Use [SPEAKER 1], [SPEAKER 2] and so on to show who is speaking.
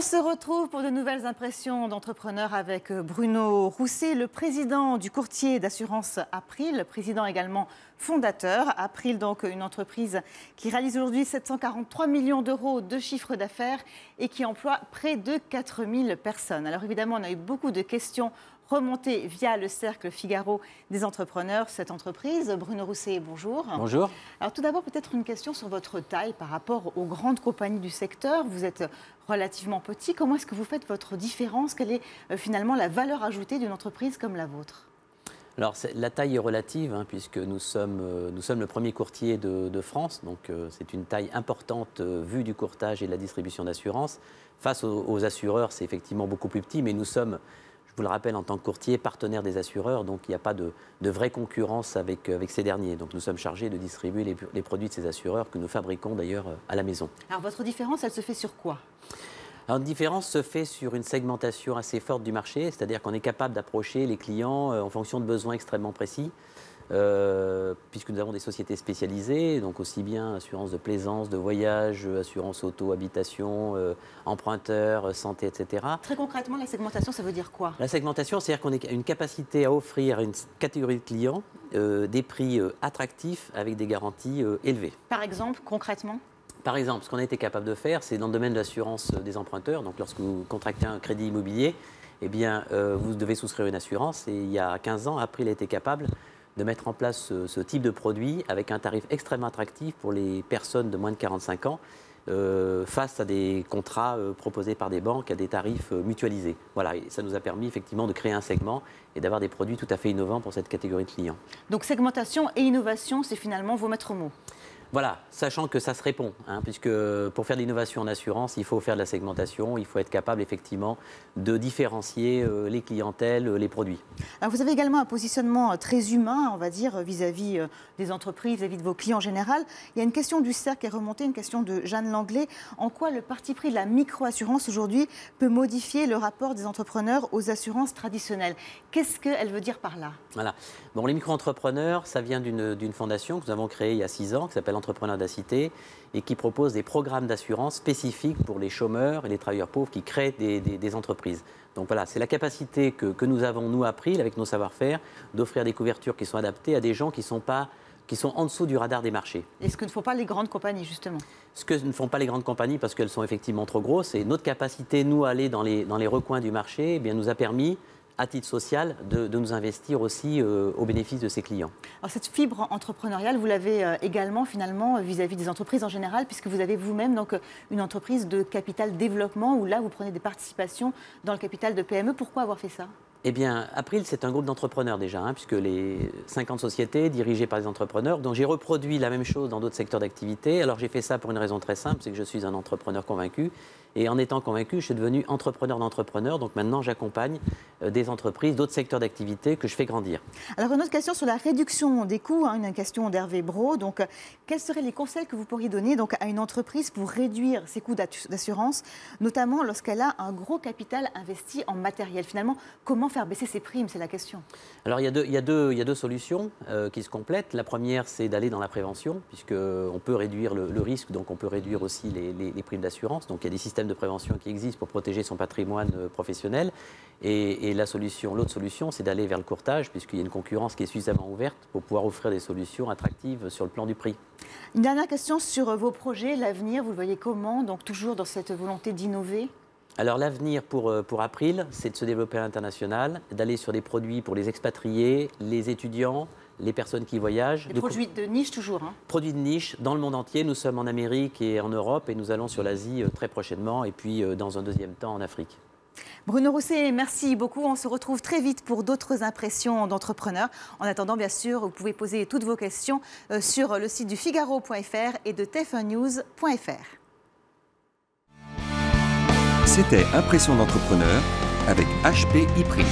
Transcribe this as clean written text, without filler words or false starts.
[SPEAKER 1] On se retrouve pour de nouvelles impressions d'entrepreneurs avec Bruno Rousset, le président du courtier d'assurance April, président également fondateur. April, donc une entreprise qui réalise aujourd'hui 743 millions d'euros de chiffre d'affaires et qui emploie près de 4000 personnes. Alors évidemment, on a eu beaucoup de questions remontées via le cercle Figaro des entrepreneurs, cette entreprise. Bruno Rousset, bonjour.
[SPEAKER 2] Bonjour.
[SPEAKER 1] Alors tout d'abord, peut-être une question sur votre taille par rapport aux grandes compagnies du secteur. Vous êtes relativement petit. Comment est-ce que vous faites votre différence? Quelle est finalement la valeur ajoutée d'une entreprise comme la vôtre?
[SPEAKER 2] Alors la taille est relative, puisque nous sommes le premier courtier de France. Donc c'est une taille importante vue du courtage et de la distribution d'assurance. Face aux assureurs, c'est effectivement beaucoup plus petit, mais nous sommes, je vous le rappelle, en tant que courtier, partenaire des assureurs, donc il n'y a pas de vraie concurrence avec ces derniers. Donc nous sommes chargés de distribuer les produits de ces assureurs que nous fabriquons d'ailleurs à la maison.
[SPEAKER 1] Alors votre différence, elle se fait sur quoi?
[SPEAKER 2] Alors, la différence se fait sur une segmentation assez forte du marché, c'est-à-dire qu'on est capable d'approcher les clients en fonction de besoins extrêmement précis, puisque nous avons des sociétés spécialisées, donc aussi bien assurance de plaisance, de voyage, assurance auto, habitation, emprunteur, santé, etc.
[SPEAKER 1] Très concrètement, la segmentation, ça veut dire quoi?
[SPEAKER 2] La segmentation, c'est-à-dire qu'on a une capacité à offrir à une catégorie de clients des prix attractifs avec des garanties élevées.
[SPEAKER 1] Par exemple, concrètement?
[SPEAKER 2] Par exemple, ce qu'on a été capable de faire, c'est dans le domaine de l'assurance des emprunteurs. Donc, lorsque vous contractez un crédit immobilier, eh bien, vous devez souscrire une assurance. Et il y a 15 ans, April a été capable de mettre en place ce type de produit avec un tarif extrêmement attractif pour les personnes de moins de 45 ans face à des contrats proposés par des banques à des tarifs mutualisés. Voilà, et ça nous a permis effectivement de créer un segment et d'avoir des produits tout à fait innovants pour cette catégorie de clients.
[SPEAKER 1] Donc, segmentation et innovation, c'est finalement vos maîtres mots.
[SPEAKER 2] Voilà, sachant que ça se répond, puisque pour faire de l'innovation en assurance, il faut faire de la segmentation, il faut être capable effectivement de différencier les clientèles, les produits.
[SPEAKER 1] Alors vous avez également un positionnement très humain, on va dire, vis-à-vis des entreprises, vis-à-vis de vos clients en général. Il y a une question du cercle qui est remontée, une question de Jeanne Langlais. En quoi le parti pris de la micro-assurance aujourd'hui peut modifier le rapport des entrepreneurs aux assurances traditionnelles? Qu'est-ce qu'elle veut dire par là?
[SPEAKER 2] Voilà. Bon, les micro-entrepreneurs, ça vient d'une fondation que nous avons créée il y a 6 ans, qui s'appelle Entrepreneurs de la Cité, et qui propose des programmes d'assurance spécifiques pour les chômeurs et les travailleurs pauvres qui créent des entreprises. Donc voilà, c'est la capacité que nous avons, nous, April, avec nos savoir-faire, d'offrir des couvertures qui sont adaptées à des gens qui sont en dessous du radar des marchés.
[SPEAKER 1] Et ce que ne font pas les grandes compagnies, justement? Ce
[SPEAKER 2] que ne font pas les grandes compagnies parce qu'elles sont effectivement trop grosses. Et notre capacité, nous, à aller dans les recoins du marché, eh bien, nous a permis, à titre social, de nous investir aussi au bénéfice de ses clients.
[SPEAKER 1] Alors cette fibre entrepreneuriale, vous l'avez également finalement vis-à-vis des entreprises en général, puisque vous avez vous-même donc une entreprise de capital développement où là vous prenez des participations dans le capital de PME. Pourquoi avoir fait ça?
[SPEAKER 2] Eh bien, April, c'est un groupe d'entrepreneurs déjà, puisque les 50 sociétés dirigées par des entrepreneurs. Donc j'ai reproduit la même chose dans d'autres secteurs d'activité. Alors j'ai fait ça pour une raison très simple, c'est que je suis un entrepreneur convaincu. Et en étant convaincu, je suis devenu entrepreneur d'entrepreneurs. Donc maintenant, j'accompagne des entreprises, d'autres secteurs d'activité que je fais grandir.
[SPEAKER 1] Alors une autre question sur la réduction des coûts, une question d'Hervé Brault. Donc quels seraient les conseils que vous pourriez donner donc, à une entreprise pour réduire ses coûts d'assurance, notamment lorsqu'elle a un gros capital investi en matériel? Finalement, comment faire baisser ses primes? C'est la question.
[SPEAKER 2] Alors il y a deux solutions qui se complètent. La première, c'est d'aller dans la prévention, puisqu'on peut réduire le risque, donc on peut réduire aussi les primes d'assurance. Donc il y a des systèmes de prévention qui existent pour protéger son patrimoine professionnel. Et l'autre solution, c'est d'aller vers le courtage, puisqu'il y a une concurrence qui est suffisamment ouverte pour pouvoir offrir des solutions attractives sur le plan du prix.
[SPEAKER 1] Une dernière question sur vos projets, l'avenir, vous le voyez comment? Donc toujours dans cette volonté d'innover?
[SPEAKER 2] Alors l'avenir pour April, c'est de se développer à l'international, d'aller sur des produits pour les expatriés, les étudiants, les personnes qui voyagent.
[SPEAKER 1] Des produits de niche toujours.
[SPEAKER 2] Produits de niche dans le monde entier. Nous sommes en Amérique et en Europe et nous allons sur l'Asie très prochainement et puis dans un deuxième temps en Afrique.
[SPEAKER 1] Bruno Rousset, merci beaucoup. On se retrouve très vite pour d'autres impressions d'entrepreneurs. En attendant, bien sûr, vous pouvez poser toutes vos questions sur le site du Figaro.fr et de tf1news.fr.
[SPEAKER 3] C'était Impression d'entrepreneur avec HP April.